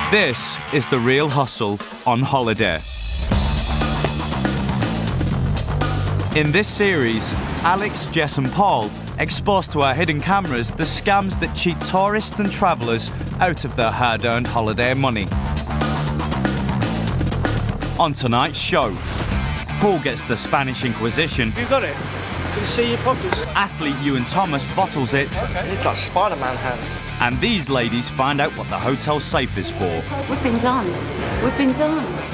This is the real hustle on holiday. In this series, Alex, Jess and Paul expose to our hidden cameras the scams that cheat tourists and travellers out of their hard-earned holiday money. On tonight's show, Paul gets the Spanish Inquisition. You got it? Can you see your pockets? Athlete Iwan Thomas bottles it. Okay. It's like Spider-Man hands. And these ladies find out what the hotel safe is for. We've been done. We've been done.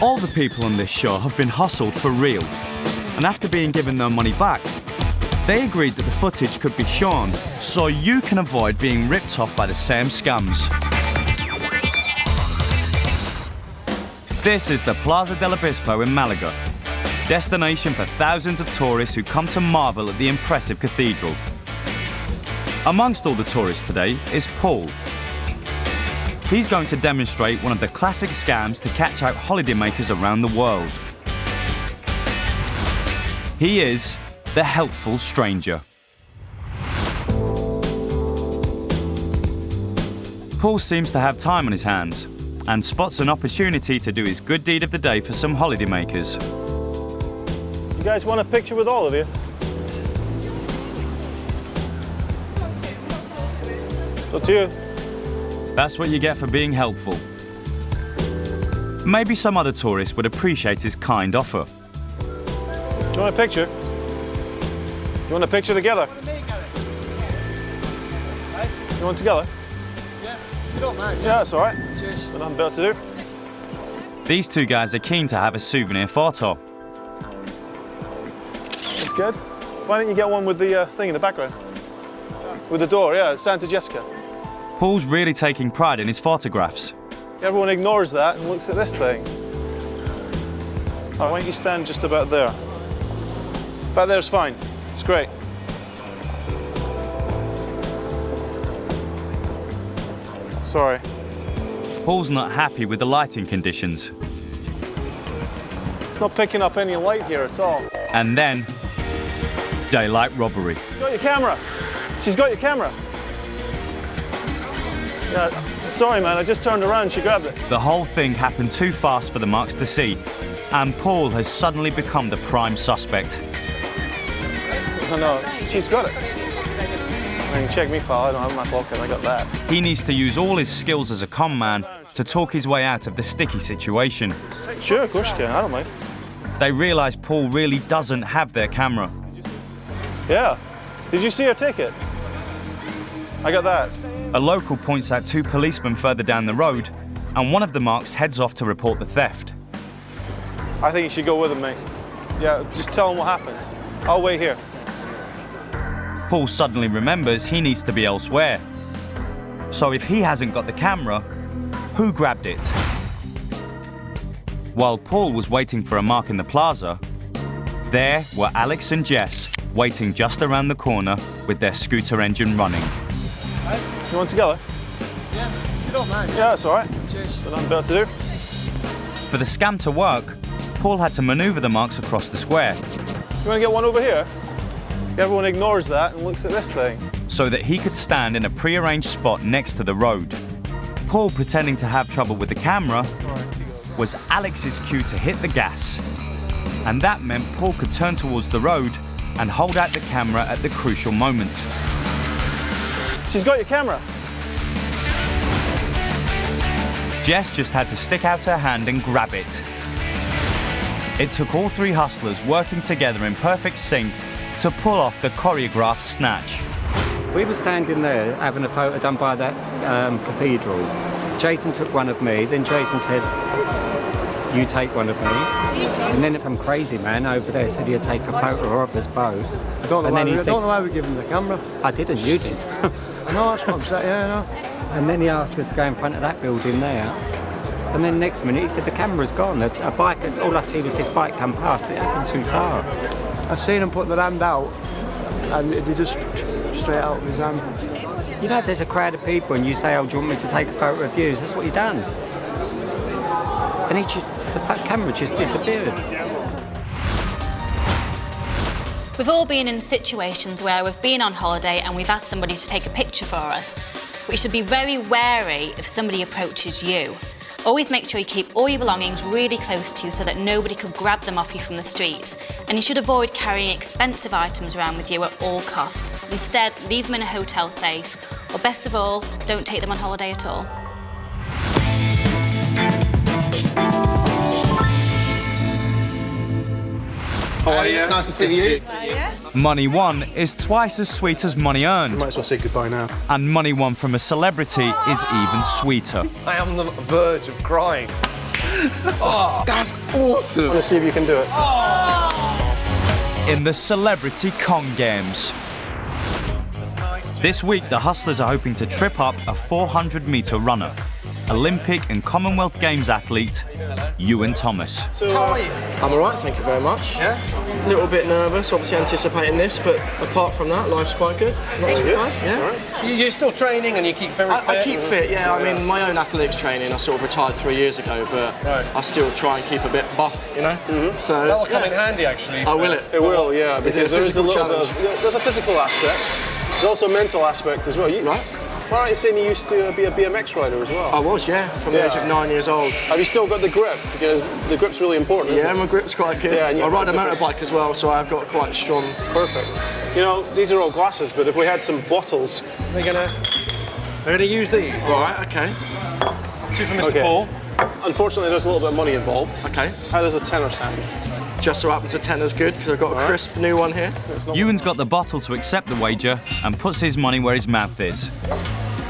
All the people on this show have been hustled for real, and after being given their money back, they agreed that the footage could be shown so you can avoid being ripped off by the same scams. This is the Plaza del Obispo in Malaga, destination for thousands of tourists who come to marvel at the impressive cathedral. Amongst all the tourists today is Paul. He's going to demonstrate one of the classic scams to catch out holidaymakers around the world. He is the helpful stranger. Paul seems to have time on his hands and spots an opportunity to do his good deed of the day for some holidaymakers. You guys want a picture with all of you? It's up to you. That's what you get for being helpful. Maybe some other tourist would appreciate his kind offer. Do you want a picture? You want a picture together? You want together? Yeah, you don't mind. Yeah, that's all right. Cheers. Got nothing better to do. These two guys are keen to have a souvenir photo. That's good. Why don't you get one with the thing in the background? With the door, yeah, it's Santa Jessica. Paul's really taking pride in his photographs. Everyone ignores that and looks at this thing. All right, why don't you stand just about there? About there's fine. It's great. Sorry. Paul's not happy with the lighting conditions. It's not picking up any light here at all. And then, daylight robbery. Got your camera. She's got your camera. Yeah, sorry man, I just turned around, she grabbed it. The whole thing happened too fast for the marks to see, and Paul has suddenly become the prime suspect. No, she's got it. I mean, check me, pal, I don't have my pocket, I got that. He needs to use all his skills as a con man to talk his way out of the sticky situation. Sure, of course you can, I don't mind. They realise Paul really doesn't have their camera. Yeah. Did you see her ticket? I got that. A local points out two policemen further down the road, and one of the marks heads off to report the theft. I think you should go with him, mate. Yeah, just tell him what happened. I'll wait here. Paul suddenly remembers he needs to be elsewhere. So if he hasn't got the camera, who grabbed it? While Paul was waiting for a mark in the plaza, there were Alex and Jess waiting just around the corner with their scooter engine running. You want together? Yeah, you don't mind. Yeah, that's all right. Cheers. Got nothing better to do. For the scam to work, Paul had to maneuver the marks across the square. You want to get one over here? Everyone ignores that and looks at this thing. So that he could stand in a pre-arranged spot next to the road. Paul, pretending to have trouble with the camera, was Alex's cue to hit the gas. And that meant Paul could turn towards the road and hold out the camera at the crucial moment. She's got your camera. Jess just had to stick out her hand and grab it. It took all three hustlers working together in perfect sync to pull off the choreographed snatch. We were standing there having a photo done by that cathedral. Jason took one of me, then Jason said, "You take one of me." And then some crazy man over there said he'd take a photo of us both. I don't know why we give him the camera. I didn't, you did. No, that's what I'm saying, yeah, no. And then he asked us to go in front of that building there. And then next minute he said the camera's gone. A bike, all I see was his bike come past, but it happened too fast. I seen him put the hand out, and he just straight out with his hand. You know, if there's a crowd of people and you say, oh, do you want me to take a photo of you? That's what he done. And the camera just disappeared. We've all been in situations where we've been on holiday and we've asked somebody to take a picture for us. But you should be very wary if somebody approaches you. Always make sure you keep all your belongings really close to you so that nobody could grab them off you from the streets. And you should avoid carrying expensive items around with you at all costs. Instead, leave them in a hotel safe. Or best of all, don't take them on holiday at all. How are you? Nice to see you. Money won is twice as sweet as money earned. Might as well say goodbye now. And money won from a celebrity is even sweeter. I am on the verge of crying. Oh, that's awesome. Let's see if you can do it. In the Celebrity Kong Games. This week, the Hustlers are hoping to trip up a 400-metre runner, Olympic and Commonwealth Games athlete, Iwan Thomas. How are you? I'm all right, thank you very much. Yeah? A little bit nervous, obviously anticipating this, but apart from that, life's quite good. Not too bad, yeah. You're still training and you keep very fit? I keep fit, yeah. I mean, my own athletics training, I sort of retired 3 years ago, but I still try and keep a bit buff, you know? So that'll come in handy, actually. Oh, will it? It will, yeah, because there is a little challenge? bit of, there's a physical aspect. There's also a mental aspect as well. Right. Why aren't you saying you used to be a BMX rider as well? I was, yeah, from the age of 9 years old. Have you still got the grip? Because the grip's really important, isn't it? My grip's quite good. Yeah, I ride a motorbike as well, so I've got quite strong... Perfect. You know, these are all glasses, but if we had some bottles... They're gonna use these. Right, okay. Two for Mr. Paul. Unfortunately, there's a little bit of money involved. Okay. How does a tenner sound? Just so happens a tenner's good, because I've got a crisp new one here. Ewan's got the bottle to accept the wager and puts his money where his mouth is.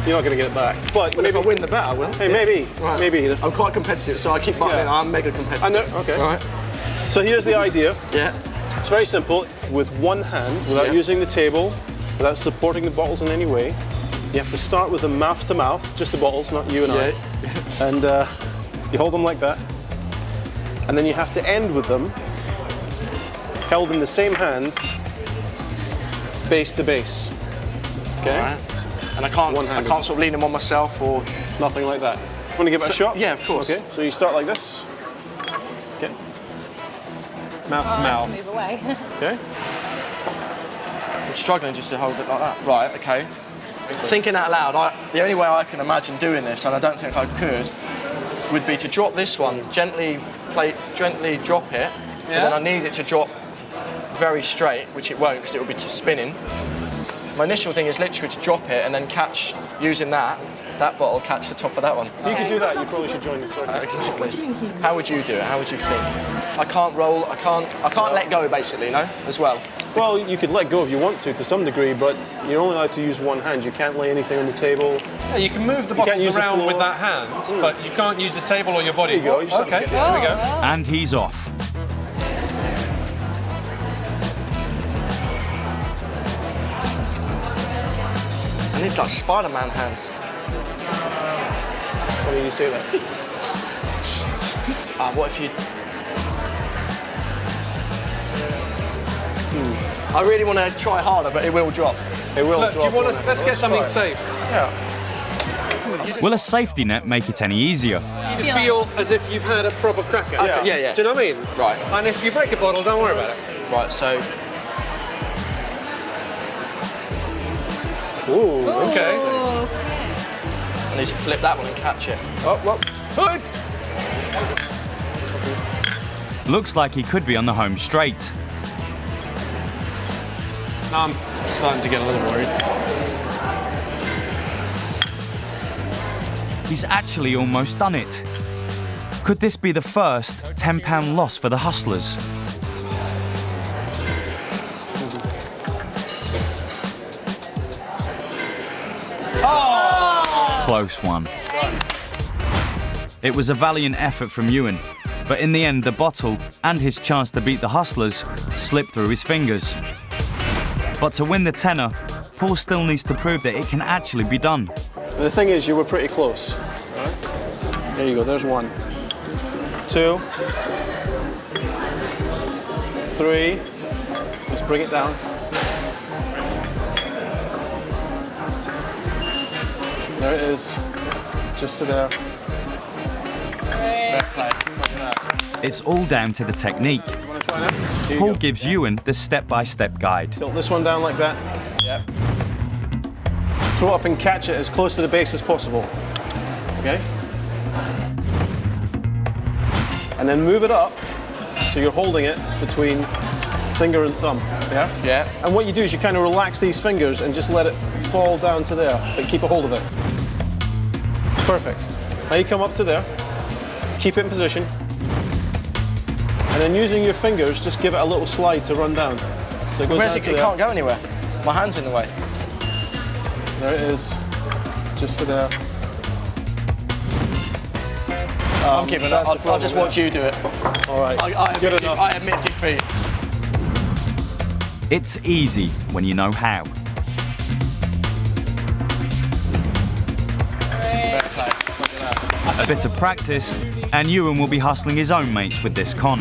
You're not going to get it back. But maybe if I win the bet, I will. Hey, maybe. Right. Maybe. I'm quite competitive, so I keep butting in. I'm mega competitive. I know. Okay. Right. So here's the idea. Yeah. It's very simple. With one hand, without using the table, without supporting the bottles in any way, you have to start with them mouth to mouth, just the bottles, not you and I. And you hold them like that. And then you have to end with them held in the same hand, base to base. Okay? Right. And I can't sort of lean them on myself or... Nothing like that. Want to give it a shot? Yeah, of course. Okay, so you start like this. Okay. Mouth to mouth. Move away. Okay. I'm struggling just to hold it like that. Right, okay. Thinking out loud, the only way I can imagine doing this, and I don't think I could, would be to drop this one, gently drop it, but then I need it to drop very straight, which it won't because it will be spinning. My initial thing is literally to drop it and then catch, using that bottle, catch the top of that one. If you could do that, you probably should join the circus. Exactly. How would you do it? How would you think? I can't roll, I can't let go basically, no? As well. Well, you could let go if you want to some degree, but you're only allowed to use one hand. You can't lay anything on the table. Yeah, you can move the bottles around with that hand, but you can't use the table or your body. There you go. Okay, there we go. And he's off. I need like Spider-Man hands. Why do you say that? What if you... I really want to try harder, but it will drop. It will drop. Do you want us? Let's get something safe. Yeah. Will a safety net make it any easier? You feel as if you've had a proper crack at it. Yeah. Do you know what I mean? Right. And if you break a bottle, don't worry about it. Right, so... Ooh, okay. I need to flip that one and catch it. Looks like he could be on the home straight. I'm starting to get a little worried. He's actually almost done it. Could this be the first £10 loss for the Hustlers? Close one. It was a valiant effort from Iwan, but in the end the bottle and his chance to beat the Hustlers slipped through his fingers. But to win the tenner, Paul still needs to prove that it can actually be done. And the thing is, you were pretty close. Right. There you go, there's 1. 2. 3. Let's bring it down. There it is. Just to there. Fair play. It's all down to the technique. You want to try now? Paul gives Ewan the step-by-step guide. Tilt this one down like that. Yep. Throw it up and catch it as close to the base as possible. Okay? And then move it up so you're holding it between finger and thumb. Yeah? Yeah. And what you do is you kind of relax these fingers and just let it fall down to there, but keep a hold of it. Perfect. Now you come up to there, keep it in position, and then using your fingers, just give it a little slide to run down. So it goes Where's down it? to It there. can't go anywhere. My hand's in the way. There it is, just to there. I'm giving up. I'll just watch you do it. All right, Good enough. I admit defeat. It's easy when you know how. Fair play. A bit of practice, and Ewan will be hustling his own mates with this con.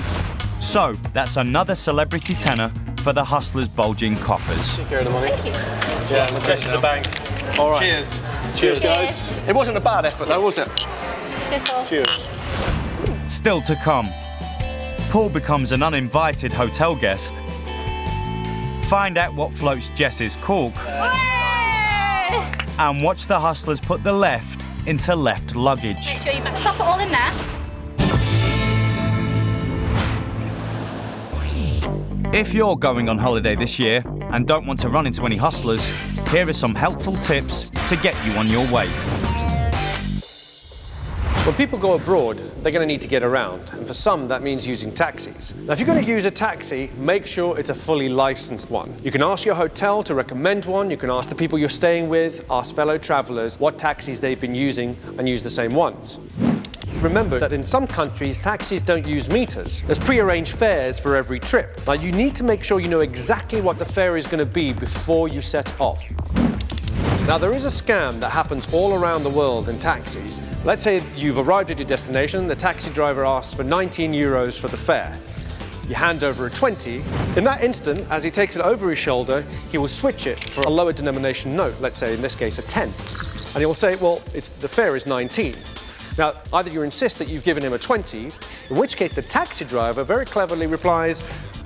So, that's another celebrity tenner for the hustlers' bulging coffers. Take care of the money. Thank you. Yeah, let's get to the bank. All right. Cheers. Cheers, guys. It wasn't a bad effort though, was it? Cheers, Paul. Cheers. Still to come, Paul becomes an uninvited hotel guest. Find out what floats Jess's cork. And watch the hustlers put the left into left luggage. Make sure you stop it all in there. If you're going on holiday this year and don't want to run into any hustlers, here are some helpful tips to get you on your way. When people go abroad, they're going to need to get around, and for some that means using taxis. Now if you're going to use a taxi, make sure it's a fully licensed one. You can ask your hotel to recommend one, you can ask the people you're staying with, ask fellow travellers what taxis they've been using and use the same ones. Remember that in some countries, taxis don't use meters. There's pre-arranged fares for every trip. Now you need to make sure you know exactly what the fare is going to be before you set off. Now there is a scam that happens all around the world in taxis. Let's say you've arrived at your destination, the taxi driver asks for 19 euros for the fare. You hand over a 20. In that instant, as he takes it over his shoulder, he will switch it for a lower denomination note, let's say in this case a 10. And he will say, well, the fare is 19. Now, either you insist that you've given him a 20, in which case the taxi driver very cleverly replies,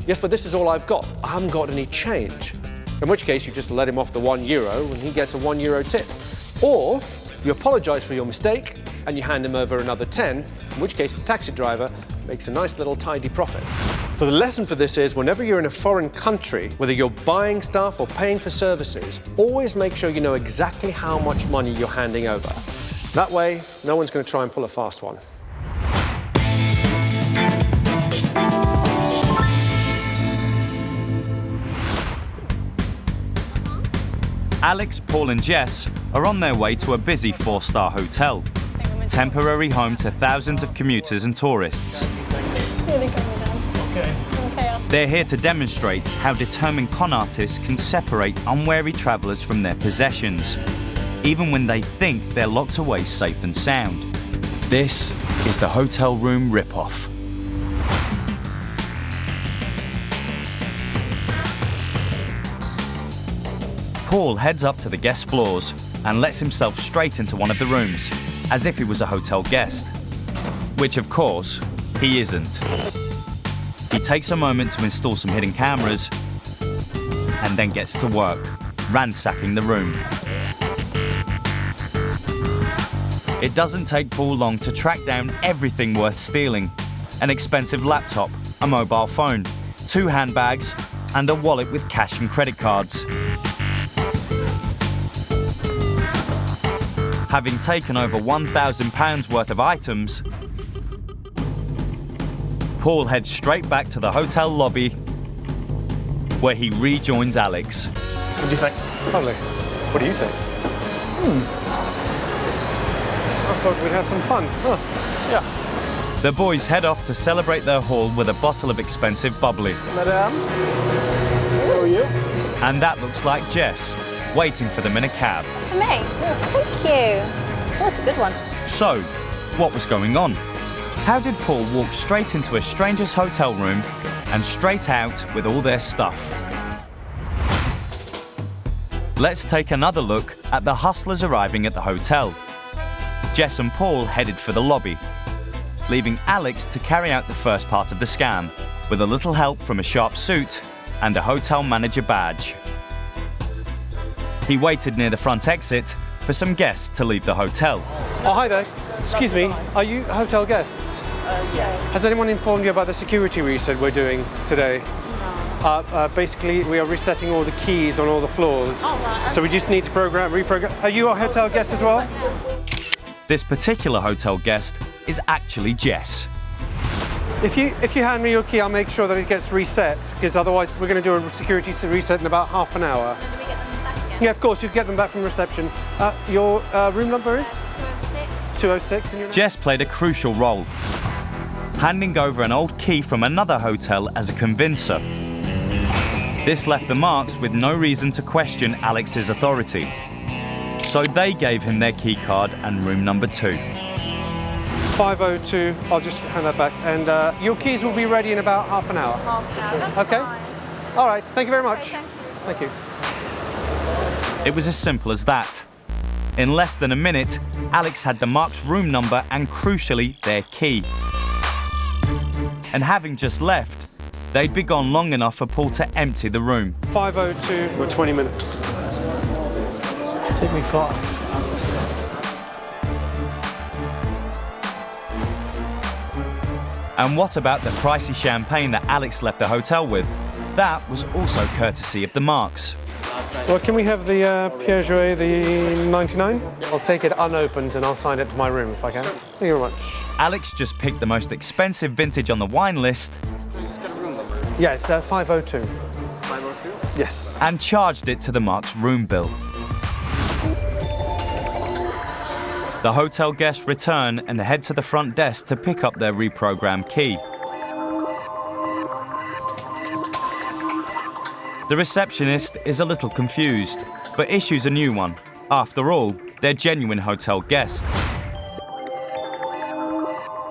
yes, but this is all I've got. I haven't got any change. In which case you just let him off the €1 and he gets a €1 tip. Or you apologise for your mistake and you hand him over another 10, in which case the taxi driver makes a nice little tidy profit. So the lesson for this is whenever you're in a foreign country, whether you're buying stuff or paying for services, always make sure you know exactly how much money you're handing over. That way, no one's going to try and pull a fast one. Alex, Paul and Jess are on their way to a busy 4-star hotel, temporary home to thousands of commuters and tourists. They're here to demonstrate how determined con artists can separate unwary travellers from their possessions, even when they think they're locked away safe and sound. This is the hotel room rip-off. Paul heads up to the guest floors and lets himself straight into one of the rooms, as if he was a hotel guest. Which, of course, he isn't. He takes a moment to install some hidden cameras and then gets to work, ransacking the room. It doesn't take Paul long to track down everything worth stealing: an expensive laptop, a mobile phone, 2 handbags, and a wallet with cash and credit cards. Having taken over £1,000 worth of items, Paul heads straight back to the hotel lobby, where he rejoins Alex. What do you think? Lovely. What do you think? I thought we'd have some fun. Huh. Yeah. The boys head off to celebrate their haul with a bottle of expensive bubbly. Madame, how are you? And that looks like Jess, waiting for them in a cab. For me? Thank you. That's a good one. So, what was going on? How did Paul walk straight into a stranger's hotel room and straight out with all their stuff? Let's take another look at the hustlers arriving at the hotel. Jess and Paul headed for the lobby, leaving Alex to carry out the first part of the scam, with a little help from a sharp suit and a hotel manager badge. He waited near the front exit for some guests to leave the hotel. Oh, hi there. Excuse me, are you hotel guests? Yeah. Has anyone informed you about the security reset we're doing today? Basically, we are resetting all the keys on all the floors. So we just need to reprogram. Are you a hotel guest as well? This particular hotel guest is actually Jess. If you hand me your key, I'll make sure that it gets reset, because otherwise we're going to do a security reset in about half an hour. Then we get them back again. Yeah, of course, you can get them back from reception. Your room number is? 206. And your name? Jess played a crucial role, handing over an old key from another hotel as a convincer. This left the Marks with no reason to question Alex's authority. So they gave him their key card and room number 2. 502, I'll just hand that back. And your keys will be ready in about half an hour. Half an hour, that's Okay? fine. All right, thank you very much. Okay, Thank you. It was as simple as that. In less than a minute, Alex had the Marks' room number and, crucially, their key. And having just left, they'd be gone long enough for Paul to empty the room. 502 for 20 minutes. Take me 5. And what about the pricey champagne that Alex left the hotel with? That was also courtesy of the Marks. Well, can we have the Piaget, the 99? I'll take it unopened and I'll sign it to my room if I can. Thank you very much. Alex just picked the most expensive vintage on the wine list Yeah, it's 502. 502? Yes. and charged it to the Marks' room bill. The hotel guests return and head to the front desk to pick up their reprogrammed key. The receptionist is a little confused, but issues a new one. After all, they're genuine hotel guests.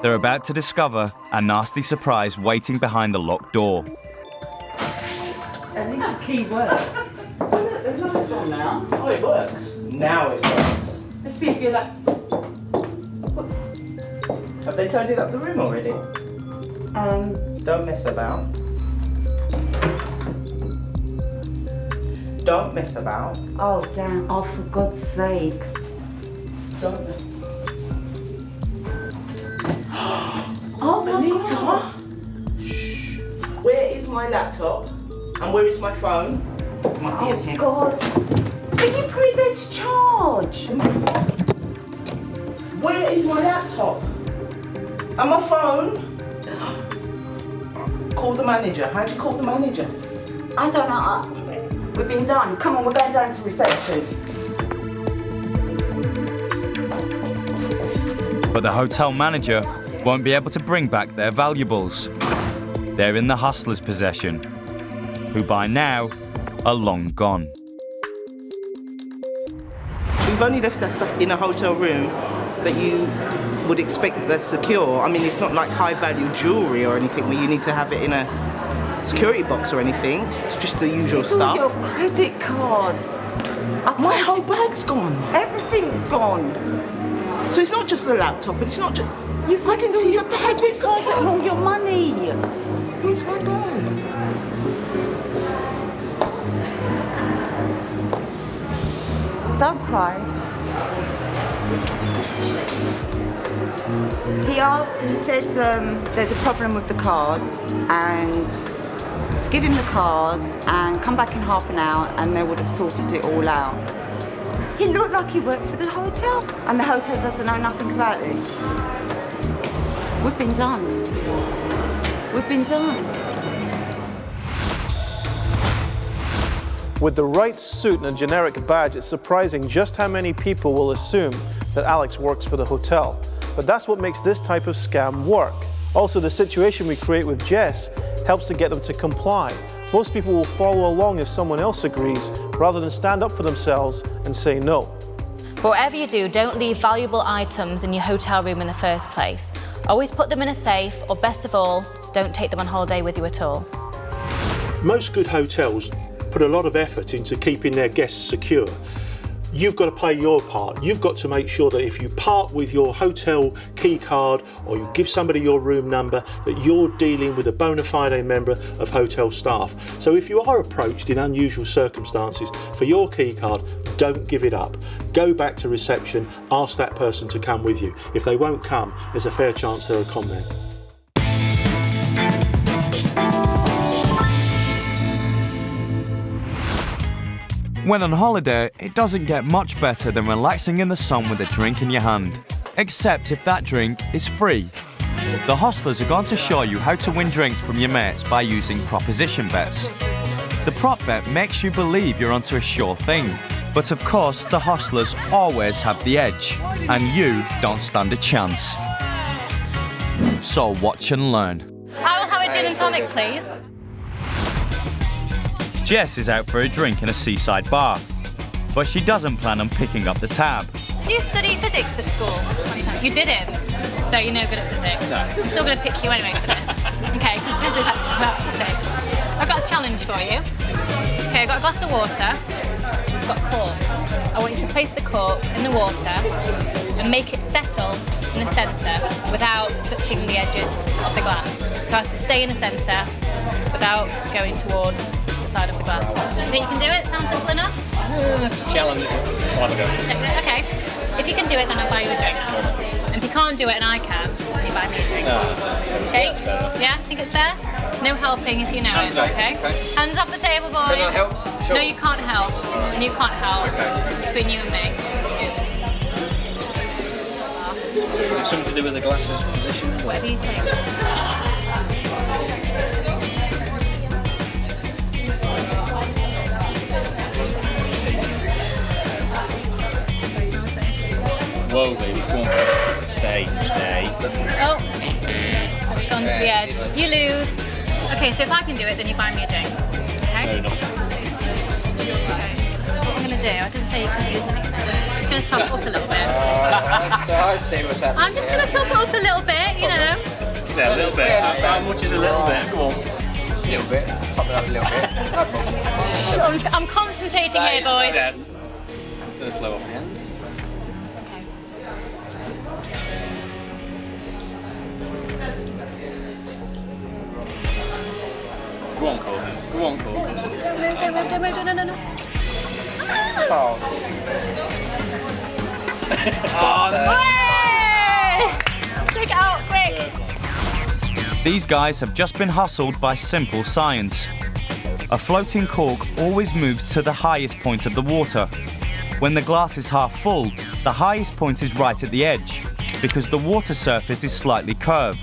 They're about to discover a nasty surprise waiting behind the locked door. At least the key works. Oh, look, the light's on now. Oh, it works. Now it works. Let's see if you're like... Have they tidied up the room already? Don't mess about. Don't mess about. Oh, damn. Oh, for God's sake. Don't. Oh, my Anita! God. Shh. Where is my laptop? And where is my phone? It might be in Oh, here. God. Can you put it there to charge? Where is my laptop? And my phone? Call the manager. How do you call the manager? I don't know. We've been done. Come on, we're going down to reception. But the hotel manager won't be able to bring back their valuables. They're in the hustler's possession, who by now are long gone. We've only left that stuff in a hotel room that you would expect that's secure. I mean, it's not like high-value jewellery or anything where you need to have it in a security box or anything. It's just the usual It's stuff. all your credit cards. My whole bag's gone. Everything's gone. So it's not just the laptop, it's not just... You've I can see your the credit cards and all your money. Where's my bag? Don't cry. He said there's a problem with the cards and to give him the cards and come back in half an hour and they would have sorted it all out. He looked like he worked for the hotel and the hotel doesn't know nothing about this. We've been done. We've been done. With the right suit and a generic badge, it's surprising just how many people will assume that Alex works for the hotel. But that's what makes this type of scam work. Also, the situation we create with Jess helps to get them to comply. Most people will follow along if someone else agrees, rather than stand up for themselves and say no. But whatever you do, don't leave valuable items in your hotel room in the first place. Always put them in a safe, or best of all, don't take them on holiday with you at all. Most good hotels put a lot of effort into keeping their guests secure. You've got to play your part. You've got to make sure that if you part with your hotel key card or you give somebody your room number, that you're dealing with a bona fide member of hotel staff. So if you are approached in unusual circumstances for your key card, don't give it up. Go back to reception, ask that person to come with you. If they won't come, there's a fair chance they're a con man. When on holiday, it doesn't get much better than relaxing in the sun with a drink in your hand. Except if that drink is free. The hostlers are going to show you how to win drinks from your mates by using proposition bets. The prop bet makes you believe you're onto a sure thing. But of course, the hostlers always have the edge, and you don't stand a chance. So watch and learn. I will have a gin and tonic, please. Jess is out for a drink in a seaside bar, but she doesn't plan on picking up the tab. Did you study physics at school? You didn't, so you're no good at physics. No. I'm still going to pick you anyway for this. Okay, because this is actually about physics. I've got a challenge for you. Okay, I've got a glass of water. I've got cork. I want you to place the cork in the water and make it settle in the centre without touching the edges of the glass. So it has to stay in the centre without going towards the side of the glass. Do you think you can do it? Sounds simple enough? That's a challenge. I'll have a go. Okay. If you can do it, then I'll buy you a drink. And if you can't do it and I can, then you buy me a drink. Shake? Yeah? Think it's fair? No helping if you know it, okay? Hands off the table, boys. Can I help? Sure. No, you can't help. And you can't help. Between you and me. Is it something to do with the glasses position? Whatever you think. Whoa, baby, come on. Stay. Oh, it's gone to the edge. You lose. Okay, so if I can do it, then you buy me a drink. Okay? Fair enough. Okay. So what I'm going to do, I didn't say you couldn't use anything. I'm just going to top it up a little bit. So I see what's happening. I'm just going to top it up a little bit, you know. Yeah, a little bit. How much is a little bit? Go on. Just a little bit. Top it up a little bit. No problem. I'm concentrating here, boys. Dad. Gonna flow off the end. Go on, Cole. Go on, Cole. Don't move, no. Oh. Take it out, quick! These guys have just been hustled by simple science. A floating cork always moves to the highest point of the water. When the glass is half full, the highest point is right at the edge, because the water surface is slightly curved.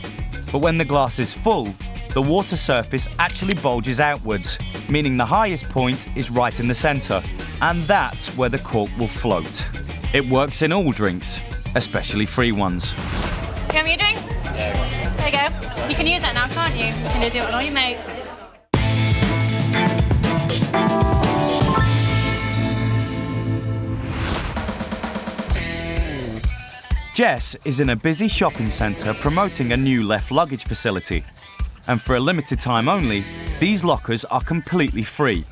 But when the glass is full, the water surface actually bulges outwards, meaning the highest point is right in the centre, and that's where the cork will float. It works in all drinks, especially free ones. Do you want me a drink? Yeah. There you go. You can use that now, can't you? You can do it with all your mates. Jess is in a busy shopping centre promoting a new left luggage facility. And for a limited time only, these lockers are completely free.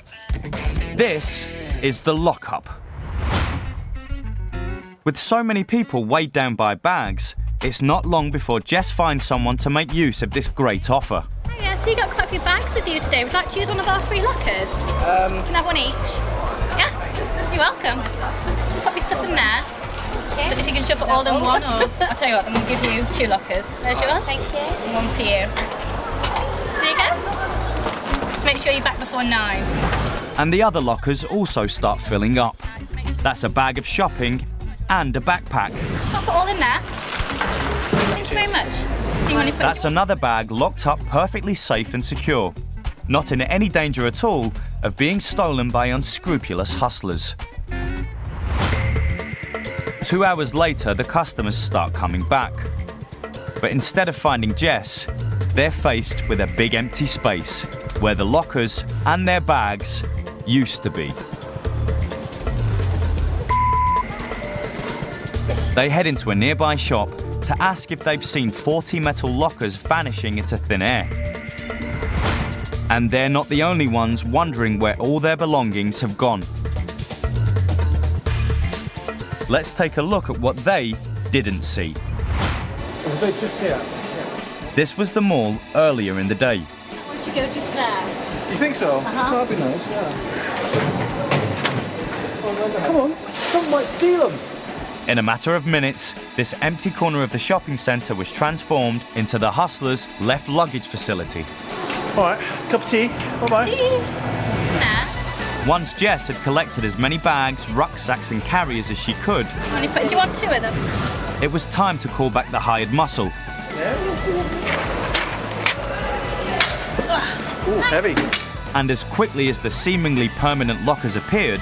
This is the lockup. With so many people weighed down by bags, it's not long before Jess finds someone to make use of this great offer. Oh yeah, so you got quite a few bags with you today. Would you like to use one of our free lockers? You can have one each. Yeah, you're welcome. Pop your stuff in there. Okay. Don't know if you can shove it all in one, or I'll tell you what, I'm going to give you 2 lockers. There's yours. Thank you. And one for you. There you go. Just make sure you're back before 9. And the other lockers also start filling up. That's a bag of shopping and a backpack. Pop it all in there. Thank you very much. Do you want to put That's another bag locked up perfectly safe and secure. Not in any danger at all of being stolen by unscrupulous hustlers. 2 hours later, the customers start coming back. But instead of finding Jess, they're faced with a big empty space where the lockers and their bags used to be. They head into a nearby shop to ask if they've seen 40 metal lockers vanishing into thin air. And they're not the only ones wondering where all their belongings have gone. Let's take a look at what they didn't see. They're just here. This was the mall earlier in the day. Why don't you go just there? You think so? That'd be nice, yeah. Come on, someone might steal them. In a matter of minutes, this empty corner of the shopping centre was transformed into the hustlers' left luggage facility. All right, cup of tea. Bye-bye. Once Jess had collected as many bags, rucksacks and carriers as she could, Do you want 2 of them? it was time to call back the hired muscle. Ooh, heavy. And as quickly as the seemingly permanent lockers appeared,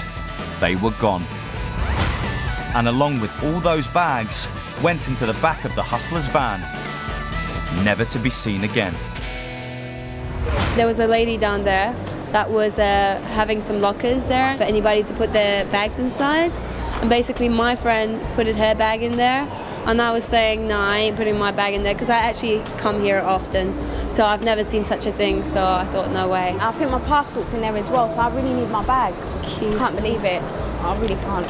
they were gone. And along with all those bags, went into the back of the hustler's van, never to be seen again. There was a lady down there that was having some lockers there for anybody to put their bags inside. And basically my friend put her bag in there, and I was saying, no, I ain't putting my bag in there, because I actually come here often. So I've never seen such a thing, so I thought, no way. I think my passport's in there as well, so I really need my bag. Just can't believe it. I really can't.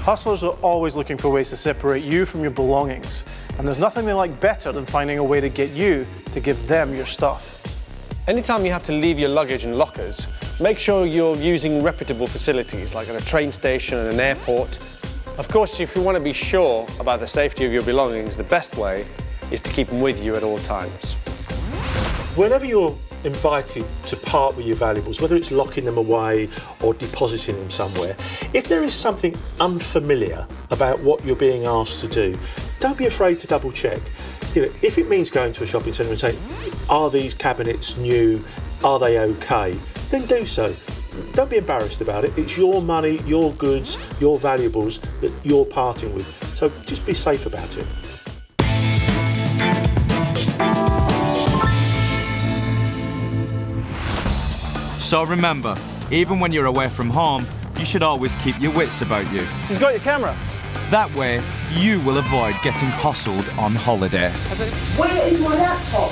Hustlers are always looking for ways to separate you from your belongings. And there's nothing they like better than finding a way to get you to give them your stuff. Anytime you have to leave your luggage in lockers, make sure you're using reputable facilities like at a train station and an airport. Of course, if you want to be sure about the safety of your belongings, the best way is to keep them with you at all times. Whenever you're invited to part with your valuables, whether it's locking them away or depositing them somewhere, if there is something unfamiliar about what you're being asked to do, don't be afraid to double check. You know, if it means going to a shopping centre and saying, are these cabinets new, are they okay, then do so. Don't be embarrassed about it. It's your money, your goods, your valuables that you're parting with. So just be safe about it. So remember, even when you're away from home, you should always keep your wits about you. She's got your camera. That way, you will avoid getting hustled on holiday. Where is my laptop?